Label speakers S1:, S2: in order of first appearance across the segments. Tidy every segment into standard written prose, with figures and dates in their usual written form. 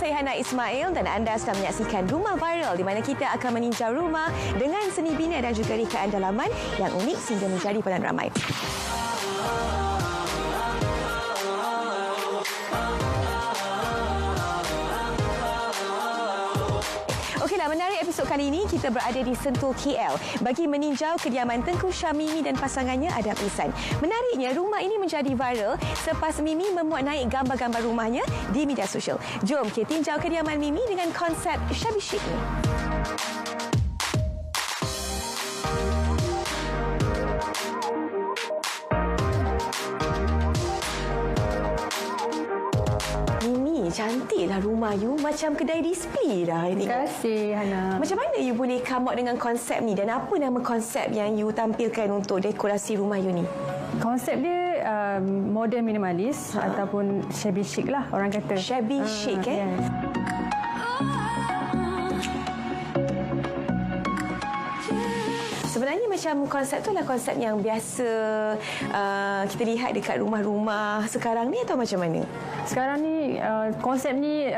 S1: saya Hana Ismail dan anda sedang menyaksikan Rumah Viral di mana kita akan meninjau rumah dengan seni bina dan juga rekaan dalaman yang unik sehingga menjadi perhatian ramai. Okeylah, menarik episod kali ini kita berada di Sentul KL bagi meninjau kediaman Tengku Syamimi dan pasangannya Adam Ihsan. Menariknya, rumah ini menjadi viral selepas Mimi memuat naik gambar-gambar rumahnya di media sosial. Jom kita tinjau kediaman Mimi dengan konsep shabby chic ni. Cantiklah rumah you, macam kedai display dah ini.
S2: Terima kasih, Hana.
S1: Macam mana you boleh come out dengan konsep ni dan apa nama konsep yang you tampilkan untuk dekorasi rumah you ni?
S2: Konsep dia modern minimalis ataupun shabby chic lah orang kata.
S1: Shabby chic
S2: Yes.
S1: Sebenarnya macam konsep tu adalah konsep yang biasa kita lihat dekat rumah-rumah sekarang ni atau macam mana?
S2: Sekarang ni konsep ni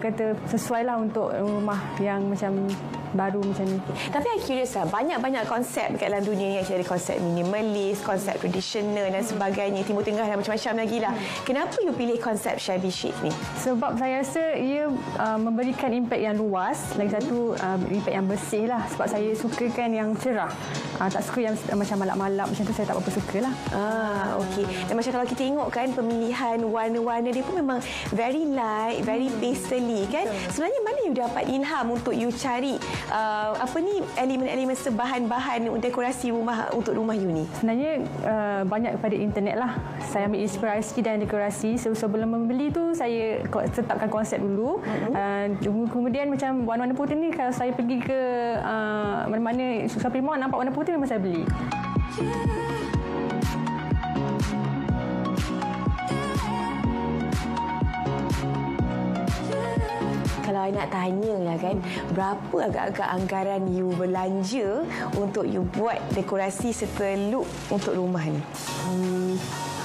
S2: kata sesuai lah untuk rumah yang macam baru macam ni.
S1: Tapi saya curious lah, banyak-banyak konsep dekat dalam dunia ni. Ada konsep minimalis, konsep tradisional dan sebagainya, Timur Tengah dan macam-macam lagi lah. Kenapa you pilih konsep shabby chic ni?
S2: Sebab saya rasa ia memberikan impak yang luas. Lagi satu impak yang bersih lah. Sebab saya sukakan yang cerah. Tak suka yang macam malap-malap macam tu, saya tak apa suka lah.
S1: Okey. Dan macam kalau kita tengok kan, pemilihan warna-warna dia pun memang very light, very pastel kan. Sebenarnya mana you dapat ilham untuk you cari elemen-elemen bahan-bahan dekorasi rumah untuk rumah you ni?
S2: Sebenarnya banyak daripada internet lah. Saya ambil inspirasi dan dekorasi. Sebelum membeli tu saya tetapkan konsep dulu. Kemudian macam warna-warna putih ni, kalau saya pergi ke mana-mana shopping mall nampak warna putih, memang saya beli.
S1: Kalau I nak tanya lah kan, berapa agak-agak anggaran you belanja untuk you buat dekorasi serta look untuk rumah ni?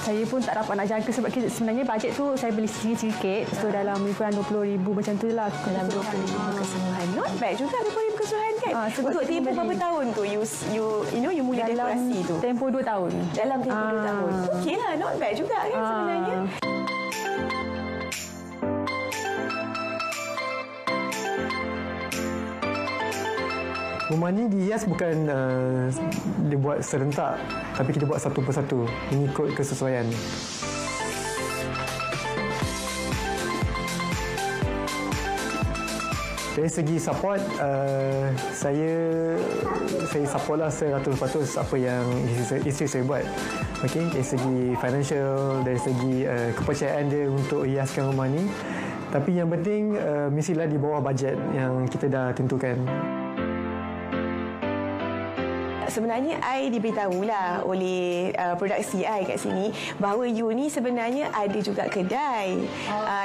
S2: Saya pun tak dapat nak jangka sebab sebenarnya bajet tu saya beli sikit-sikit. So dalam lebih kurang RM20,000 macam tu lah.
S1: Dalam RM20,000 keseluruhan. Not bad juga RM20,000 keseluruhan kan? Untuk tempoh berapa tahun tu you mula dekorasi tu?
S2: Tempoh 2 tahun.
S1: Dalam tempoh 2 tahun. Okey lah, not bad juga kan sebenarnya.
S3: Rumah ni dihias bukan dibuat serentak, tapi kita buat satu persatu mengikut kesesuaian. Dari segi support, saya support lah 100% apa yang isteri saya buat. Okay? Dari segi financial, dari segi kepercayaan dia untuk hiaskan rumah ni. Tapi yang penting mestilah di bawah bajet yang kita dah tentukan.
S1: Sebenarnya I diberitahulah oleh produksi I kat sini bahawa you ni sebenarnya ada juga kedai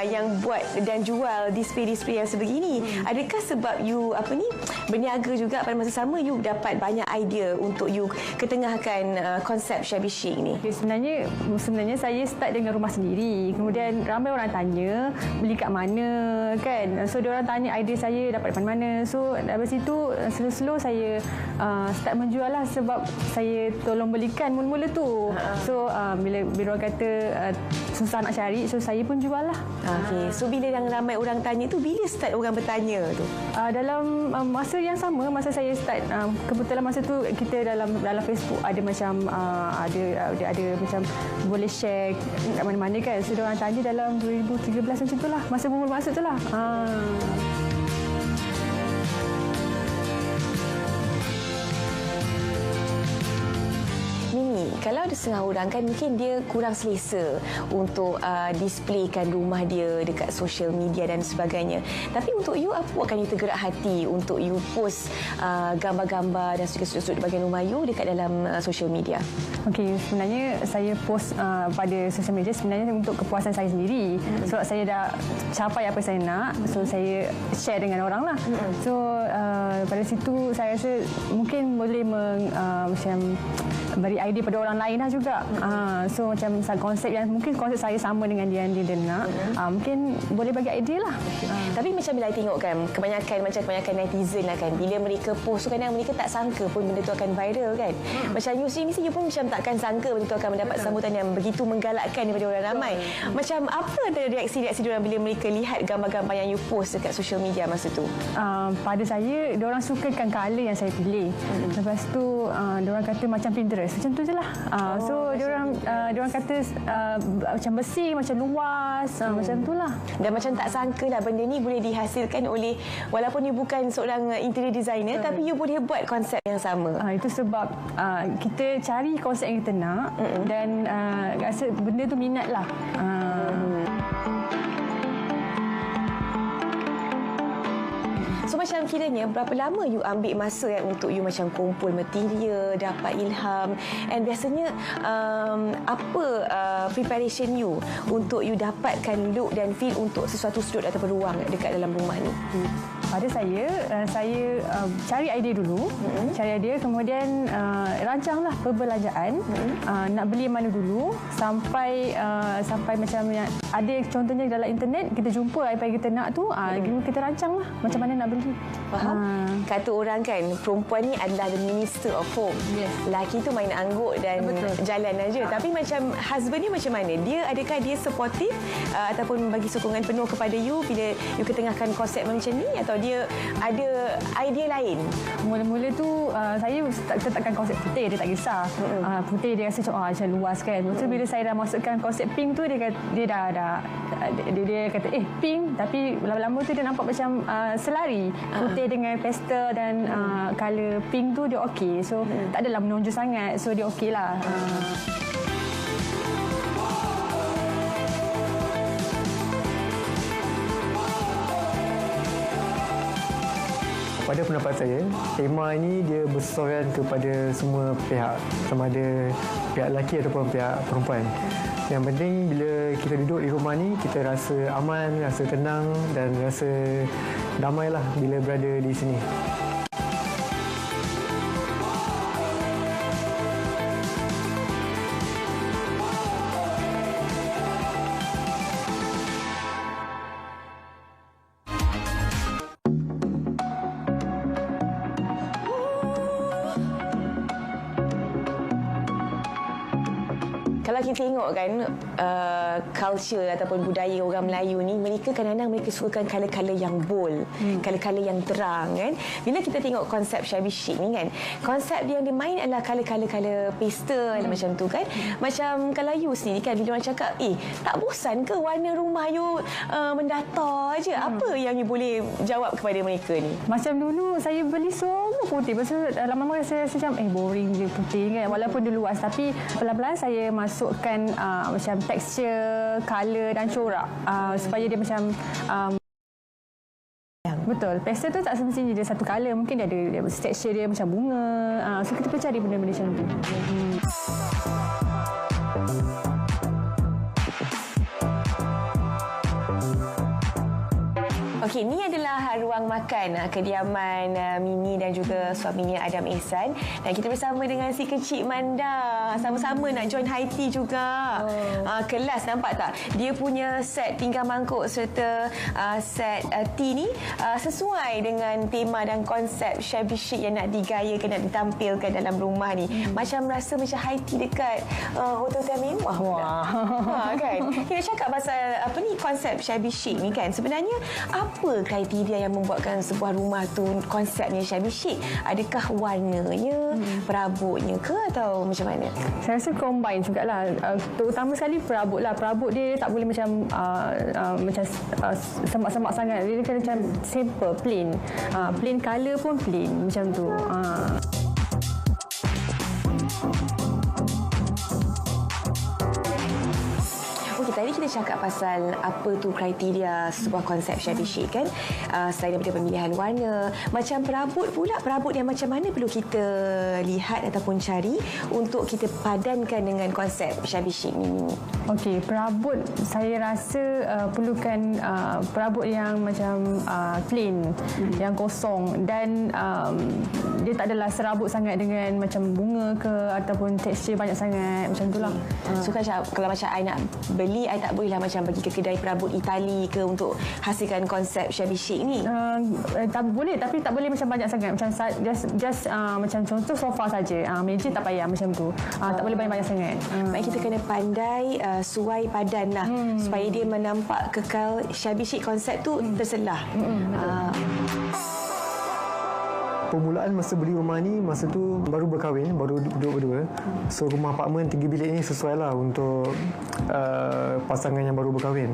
S1: yang buat dan jual display-display yang sebegini. Adakah sebab you berniaga juga pada masa sama you dapat banyak idea untuk you ketengahkan konsep shabby chic ni?
S2: Okay, sebenarnya saya start dengan rumah sendiri. Kemudian ramai orang tanya beli kat mana kan. So dia orang tanya idea saya dapat dari mana. So dari situ slow-slow saya start menjual lah, sebab saya tolong belikan mula-mula tu. So bila orang kata susah nak cari, so saya pun jual lah.
S1: Okay. So bila yang ramai orang tanya tu, bila start orang bertanya tu?
S2: Dalam masa yang sama, masa saya start, kebetulan masa tu kita dalam Facebook ada macam ada macam boleh share kat mana-mana kan. So orang tanya dalam 2013 macam tu lah, masa mula masuk tu lah.
S1: Mimi, kalau ada setengah orang kan mungkin dia kurang selesa untuk displaykan rumah dia dekat social media dan sebagainya. Tapi untuk you, apa akan you tergerak hati untuk you post gambar-gambar dan sudut-sudut bahagian rumah you dekat dalam social media?
S2: Okey, sebenarnya saya post pada social media sebenarnya untuk kepuasan saya sendiri. Sebab saya dah capai apa saya nak, so saya share dengan orang lah. So pada situ saya rasa mungkin boleh macam beri idea pada orang lain lah juga. So macam konsep yang mungkin konsep saya sama dengan dia yang dia nak. Mungkin boleh bagi idea lah.
S1: Tapi macam bila I tengok kan, kebanyakan netizen lah kan, bila mereka post tu kadang mereka tak sangka pun benda tu akan viral kan. Macam Yusri ni pun macam takkan sangka benda tu akan mendapat sambutan yang begitu menggalakkan daripada orang ramai. Macam apa reaksi-reaksi diorang bila mereka lihat gambar-gambar yang you post dekat social media masa tu?
S2: Pada saya, diorang sukakan colour yang saya pilih. Lepas tu, diorang kata macam Pinterest. Macam tu je lah. So, diorang kata macam bersih, macam luas, macam tu lah.
S1: Dan macam tak sangka lah benda ni boleh dihasilkan oleh, walaupun you bukan seorang interior designer, tapi you boleh buat konsep yang sama.
S2: Itu sebab kita cari konsep yang kita nak dan rasa benda tu minat lah.
S1: So macam kiranya berapa lama you ambil masa untuk you macam kumpul material, dapat ilham, and biasanya apa preparation you untuk you dapatkan look dan feel untuk sesuatu sudut ataupun ruang dekat dalam rumah ni?
S2: Pada saya cari idea dulu, cari idea, kemudian rancanglah perbelanjaan, nak beli mana dulu sampai macam yang ada contohnya dalam internet, kita jumpa apa yang kita nak tu, kita rancanglah macam mana nak beli.
S1: Faham? Kata orang kan, perempuan ni adalah the minister of home.
S2: Yes.
S1: Laki tu main angguk dan jalan aja. Tapi macam husband ni macam mana? Adakah dia supportive ataupun bagi sokongan penuh kepada you bila you ketengahkan konsep macam ni, atau dia ada idea lain?
S2: Mula-mula tu saya letakkan konsep putih, dia tak kisah. Putih dia rasa macam luas kan. Lepas tu bila saya dah masukkan konsep pink tu, dia kata pink, tapi lama-lama tu dia nampak macam selari. Putih dengan pastel dan colour pink tu dia okey. So tak adalah menonjol sangat. So dia okey lah.
S3: Pada pendapat saya, tema ini dia bersoalan kepada semua pihak, sama ada pihak lelaki ataupun pihak perempuan. Yang penting bila kita duduk di rumah ni, kita rasa aman, rasa tenang dan rasa damailah bila berada di sini.
S1: Kalau kita tengok kan culture ataupun budaya orang Melayu ni, mereka kadang-kadang mereka sukakan color-color yang bold, color-color yang terang kan. Bila kita tengok konsep shabby chic ni kan, konsep dia yang dia main adalah color-color pastel macam tu kan. Macam kalau you sendiri kan, bila orang cakap tak bosan ke warna rumah you mendata je, apa yang you boleh jawab kepada mereka ni?
S2: Macam dulu saya beli semua putih. Lepas tu lama-lama saya rasa macam boring je putih kan. Walaupun dia luas, tapi pelan-pelan saya masukkan macam tekstur, colour dan corak supaya dia macam betul. Pastel tu tak semestinya dia satu colour. Mungkin dia ada tekstur dia macam bunga. So kita perlu cari benda-benda macam tu.
S1: Okey, ni adalah ruang makan kediaman Mimi dan juga suaminya Adam Ehsan. Dan kita bersama dengan si kecil Manda. Sama-sama nak join high tea juga. Kelas, nampak tak? Dia punya set pinggan mangkuk serta set tea ni sesuai dengan tema dan konsep shabby chic yang nak digayakan, nak ditampilkan dalam rumah ni. Macam rasa macam high tea dekat hotel-hotel mewah. Wah. Kan? Kita cakap pasal apa ni, konsep shabby chic ni kan. Sebenarnya apa kriteria yang membuatkan sebuah rumah tu konsepnya shabby chic? Adakah warnanya, perabotnya ke, atau macam mana?
S2: Saya rasa combine jugalah. Terutama sekali perabot lah. Perabot dia tak boleh macam semak-semak sangat. Dia kena macam simple, plain. Plain colour pun plain macam tu.
S1: Tadi kita cakap pasal apa tu kriteria sebuah konsep shabby chic kan. Selain daripada pemilihan warna, macam perabot pula, perabot yang macam mana perlu kita lihat ataupun cari untuk kita padankan dengan konsep shabby chic ni?
S2: Okey, perabot saya rasa perlukan perabot yang macam plain, yang kosong dan dia tak adalah serabut sangat dengan macam bunga ke ataupun tekstur banyak sangat macam itulah.
S1: So kalau macam I nak beli, I tak bolehlah macam pergi ke kedai perabot Itali ke untuk hasilkan konsep shabby chic ni.
S2: Tak boleh, tapi tak boleh macam banyak sangat, macam just macam contoh sofa saja. Meja tak payah macam tu. Tak boleh banyak-banyak sangat.
S1: Baik, kita kena pandai suai padan lah supaya dia menampak kekal shabby chic konsep tu terselah.
S3: Permulaan masa beli rumah ni, masa tu baru berkahwin, baru duduk berdua. So rumah apartmen 3 bilik ni sesuai lah untuk pasangan yang baru berkahwin.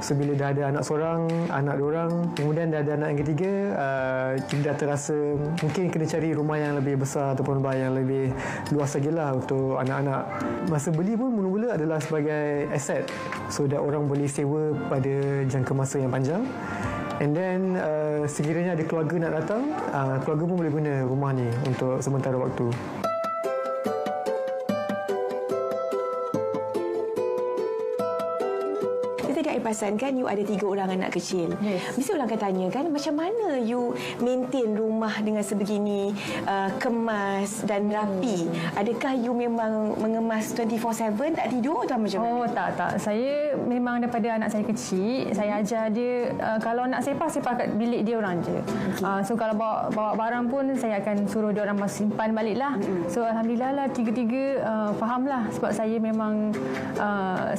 S3: So bila dah ada anak seorang, anak diorang, kemudian dah ada anak yang ketiga, kita dah terasa mungkin kena cari rumah yang lebih besar ataupun rumah yang lebih luas lagi lah untuk anak-anak. Masa beli pun mula-mula adalah sebagai aset. So dah orang boleh sewa pada jangka masa yang panjang. And then sekiranya ada keluarga nak datang, keluarga pun boleh guna rumah ni untuk sementara waktu.
S1: Tadi I perasan kan you ada 3 orang anak kecil.
S2: Yes.
S1: Mesti orang akan tanya kan, macam mana you maintain rumah dengan sebegini kemas dan rapi? Adakah you memang mengemas 24/7 tak tidur atau macam mana?
S2: Oh tak. Saya memang daripada anak saya kecil, saya ajar dia kalau nak sepah kat bilik dia orang je. So kalau bawa barang pun saya akan suruh dia orang simpan baliklah. So alhamdulillah lah tiga-tiga fahamlah sebab saya memang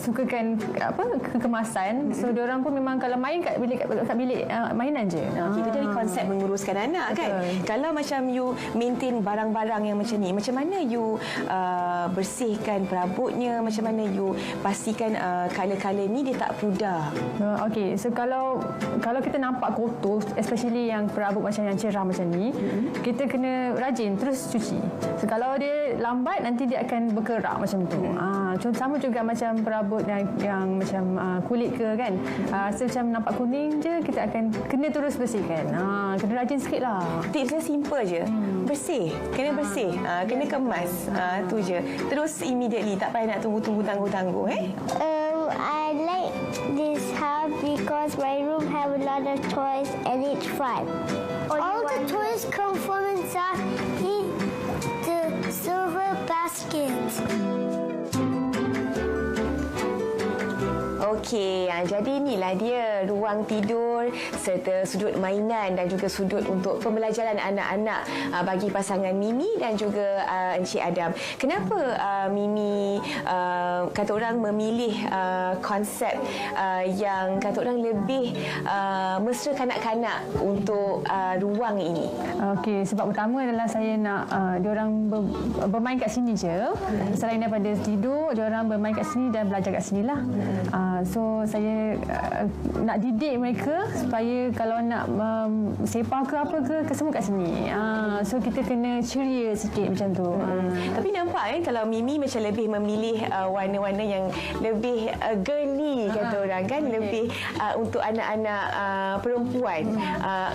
S2: sukakan kekemasan. So diorang pun memang kalau main kat bilik mainan je.
S1: Itu dari konsep menguruskan anak. Betul. Kan. Kalau macam you maintain barang-barang yang macam ni, macam mana you bersihkan perabotnya, macam mana you pastikan color-color ni dia tak pudar?
S2: Okey, so kalau kita nampak kotor, especially yang perabot macam yang cerah macam ni, kita kena rajin terus cuci. So kalau dia lambat nanti dia akan berkerak macam tu. Sama juga macam perabot yang macam kulit ke kan. Rasa macam nampak kuning je, kita akan kena terus bersihkan. Kena rajin sikit lah.
S1: Tipsnya simple je. Bersih. Kena bersih. Kena kemas. Tu je. Terus immediately. Tak payah nak tunggu-tunggu tangguh-tangguh.
S4: I like this house because my room have a lot of toys and it's fun. All the toys come from inside the silver basket.
S1: Okey, jadi inilah dia ruang tidur serta sudut mainan dan juga sudut untuk pembelajaran anak-anak bagi pasangan Mimi dan juga Encik Adam. Kenapa Mimi kata orang memilih konsep yang kata orang lebih mesra kanak-kanak untuk ruang ini?
S2: Okey, sebab utama adalah saya nak diorang bermain kat sini je. Selain daripada tidur, diorang bermain kat sini dan belajar kat sinilah. So saya nak didik mereka supaya kalau nak sepah ke apa ke semua kat sini. So kita kena ceria sikit macam tu.
S1: Tapi nampak kalau Mimi macam lebih memilih warna-warna yang lebih girly kata orang kan, lebih untuk anak-anak perempuan.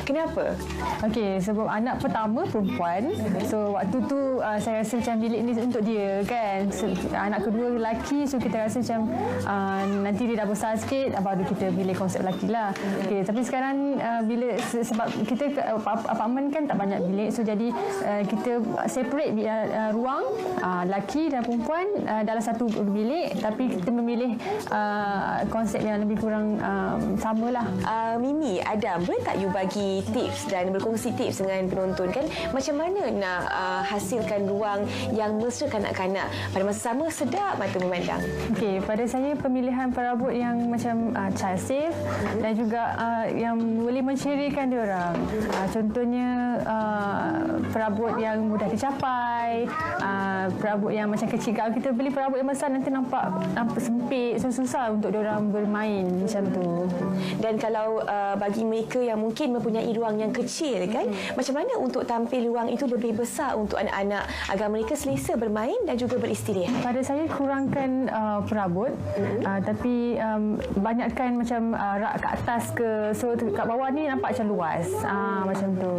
S1: Kenapa?
S2: Okey, sebab anak pertama perempuan. So waktu tu saya rasa macam bilik ni untuk dia kan. So, anak kedua lelaki, so kita rasa macam nanti dia dah besar sikit baru kita pilih konsep lelaki lah. Okay, tapi sekarang bila sebab kita apartmen kan tak banyak bilik, so jadi kita separate ruang lelaki dan perempuan dalam satu bilik, tapi kita memilih konsep yang lebih kurang samalah.
S1: Mimi, Adam, boleh tak you bagi tips dan berkongsi tips dengan penonton kan, macam mana nak hasilkan ruang yang mesra kanak-kanak pada masa sama sedap mata memandang?
S2: Okey, pada saya pemilihan perabot yang macam child safe dan juga yang boleh menceriakan diorang. Contohnya perabot yang mudah dicapai, perabot yang macam kecil. Kalau kita beli perabot yang besar nanti nampak sempit, susah untuk diorang bermain macam tu.
S1: Dan kalau bagi mereka yang mungkin mempunyai ruang yang kecil kan, macam mana untuk tampil ruang itu lebih besar untuk anak-anak agar mereka selesa bermain dan juga beristirahat?
S2: Pada saya kurangkan perabot, tapi banyakkan macam rak kat atas ke. So kat bawah ni nampak macam luas. Macam tu.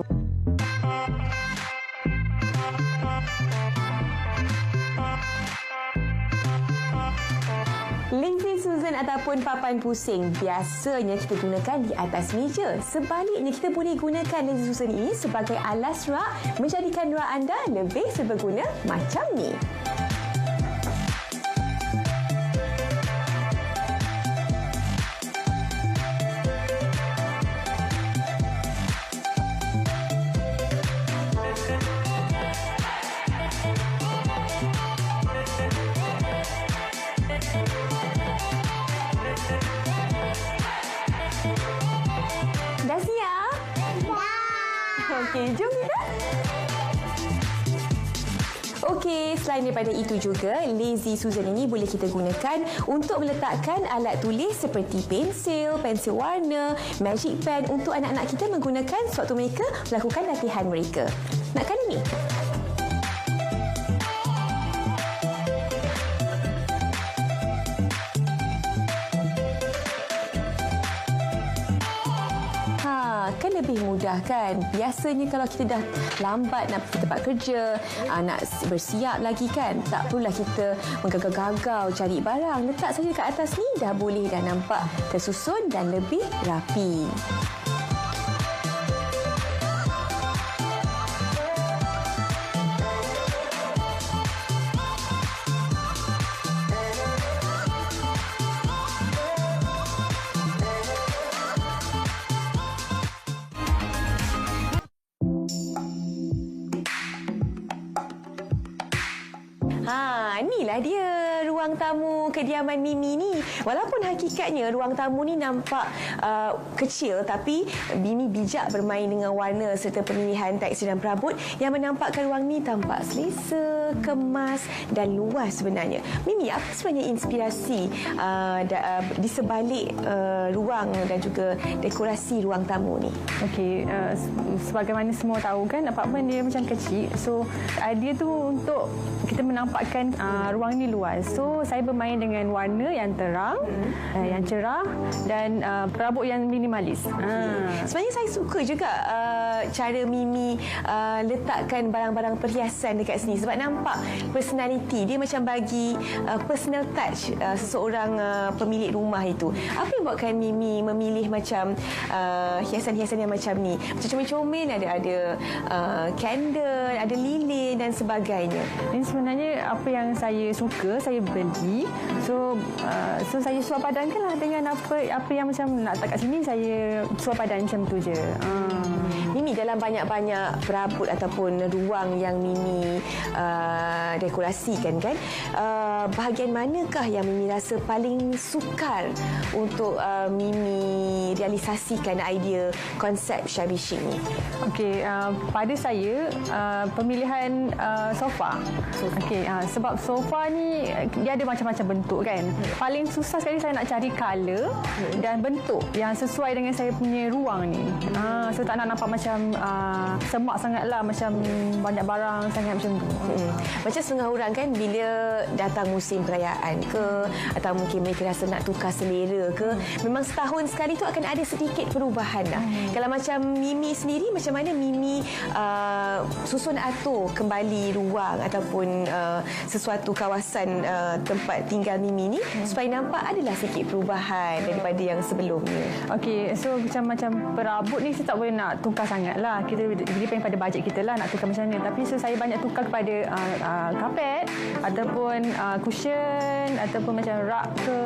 S1: Lazy Susan ataupun papan pusing biasanya kita gunakan di atas meja. Sebaliknya, kita boleh gunakan Lazy Susan ini sebagai alas rak, menjadikan rak anda lebih seberguna macam ni. Dah siap? Dah. Okey, jom kita. Okey, selain daripada itu juga, Lazy Susan ini boleh kita gunakan untuk meletakkan alat tulis seperti pensil, pensel warna, magic pen untuk anak-anak kita menggunakan sewaktu mereka melakukan latihan mereka. Nak kan ini? Kan lebih mudah kan? Biasanya kalau kita dah lambat nak pergi tempat kerja, nak bersiap lagi kan, tak perlulah kita menggagau-gagau cari barang. Letak saja kat atas ni dah boleh dah nampak tersusun dan lebih rapi. Inilah dia ruang tamu kediaman Mimi ni. Walaupun hakikatnya ruang tamu ni nampak kecil, tapi Mimi bijak bermain dengan warna serta pemilihan tekstur dan perabot yang menampakkan ruang ni tampak selesa, kemas dan luas sebenarnya. Mimi, apa sebenarnya inspirasi di sebalik ruang dan juga dekorasi ruang tamu ni?
S2: Okey, sebagaimana semua tahu kan, apartmen dia macam kecil. So, idea tu untuk kita menampakkan ruang ni luas. So, saya bermain dengan warna yang terang, yang cerah dan perabot yang minimalis.
S1: Sebenarnya saya suka juga cara Mimi letakkan barang-barang perhiasan dekat sini sebab nampak personality dia, macam bagi personal touch seseorang pemilik rumah itu. Apa yang buatkan Mimi memilih macam hiasan-hiasan yang macam ni? Macam comel-comel, ada candle, ada lilin dan sebagainya.
S2: Ini sebenarnya apa yang saya suka, saya beli. So saya suapadankan lah dengan apa yang macam nak letak kat sini, saya suapadan macam tu je.
S1: Mimi, dalam banyak-banyak perabot ataupun ruang yang Mimi dekorasikan kan, bahagian manakah yang Mimi rasa paling sukar untuk Mimi realisasikan idea konsep shabby chic ni?
S2: Okey, pada saya pemilihan sofa. Okey, sebab sofa ni dia ada macam-macam bentuk kan. Paling susah sekali saya nak cari color dan bentuk yang sesuai dengan saya punya ruang ni. So tak nak nampak macam semak sangatlah, macam banyak barang sangat macam tu.
S1: Macam setengah orang kan bila datang musim perayaan ke, atau mungkin mereka rasa nak tukar selera ke, memang setahun sekali tu akan ada sedikit perubahan lah. Kalau macam Mimi sendiri, macam mana Mimi susun atur kembali ruang ataupun sesuatu kawasan tempat tinggal Mimi ni supaya nampak adalah sedikit perubahan daripada yang sebelumnya?
S2: Okey, so macam perabot ni saya tak boleh nak tukar sangat lah. Kita depend pada bajet kita lah nak tukar macam mana. Tapi so saya banyak tukar kepada kapet ataupun cushion ataupun macam rak ke.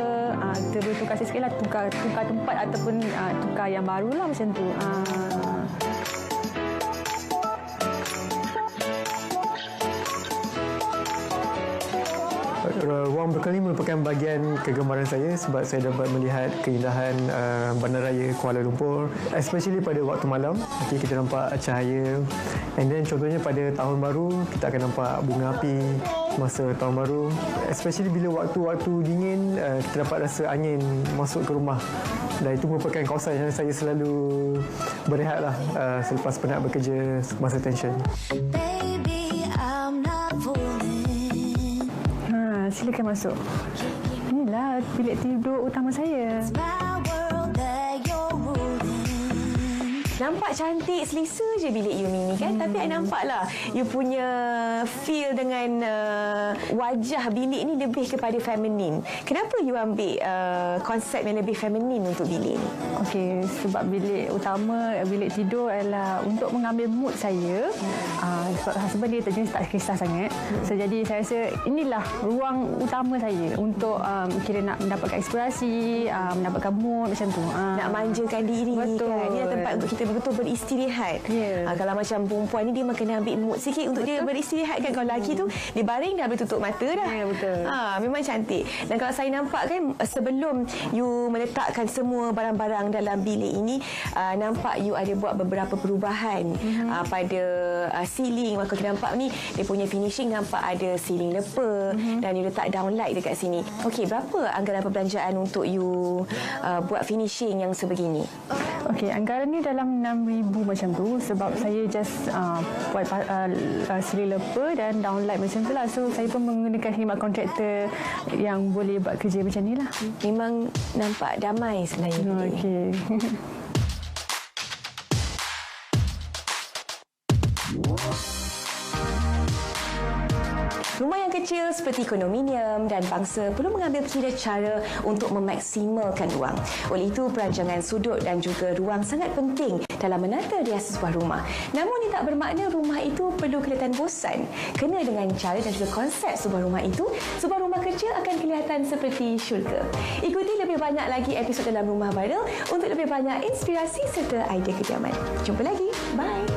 S2: Kita boleh tukar sikit lah, tukar tempat ataupun tukar yang baru lah macam tu.
S3: Ruang berkelani merupakan bahagian kegemaran saya sebab saya dapat melihat keindahan bandaraya Kuala Lumpur, especially pada waktu malam. Okay, kita nampak cahaya, and then contohnya pada tahun baru kita akan nampak bunga api masa tahun baru, especially bila waktu-waktu dingin kita dapat rasa angin masuk ke rumah, dan itu merupakan kawasan yang saya selalu berehat lah selepas penat bekerja masa tension.
S2: Silakan masuk. inilah bilik tidur utama saya.
S1: Nampak cantik, selesa je bilik Yumi ni kan. Tapi I nampak lah you punya feel dengan wajah bilik ni lebih kepada feminin. Kenapa you ambil konsep yang lebih feminin untuk bilik ni?
S2: Okey, sebab bilik utama, bilik tidur adalah untuk mengambil mood saya. Sebab dia jenis tak kisah sangat. So, jadi saya rasa inilah ruang utama saya untuk kira nak mendapatkan inspirasi, mendapatkan mood macam tu.
S1: Nak manjakan diri.
S2: Betul.
S1: Kan. Ini tempat untuk kita betul beristirahat.
S2: Yeah.
S1: Kalau macam perempuan ni dia kena ambil mood sikit untuk dia beristirahat kan. Kalau lelaki tu dia baring dah habis tutup mata dah.
S2: Ya, betul.
S1: Memang cantik. Dan kalau saya nampak kan sebelum you meletakkan semua barang-barang dalam bilik ini, nampak you ada buat beberapa perubahan pada ceiling. Kalau kita nampak ni dia punya finishing nampak ada ceiling leper dan you letak downlight dekat sini. Okey, berapa anggaran perbelanjaan untuk you buat finishing yang sebegini?
S2: Okey, anggaran ni dalam 6,000 macam tu sebab saya just buat ceiling leper dan downlight macam tu lah. So saya pun menggunakan khidmat kontraktor yang boleh buat kerja macam ni lah.
S1: Memang nampak damai sebenarnya.
S2: Okey.
S1: Rumah yang kecil seperti kondominium dan bangsa perlu mengambil kira cara untuk memaksimalkan ruang. Oleh itu, perancangan sudut dan juga ruang sangat penting dalam menata rias sebuah rumah. Namun, ini tak bermakna rumah itu perlu kelihatan bosan. Kena dengan cara dan juga konsep sebuah rumah itu, sebuah rumah kecil akan kelihatan seperti syurga. Ikuti lebih banyak lagi episod dalam Rumah Viral untuk lebih banyak inspirasi serta idea kediaman. Jumpa lagi. Bye.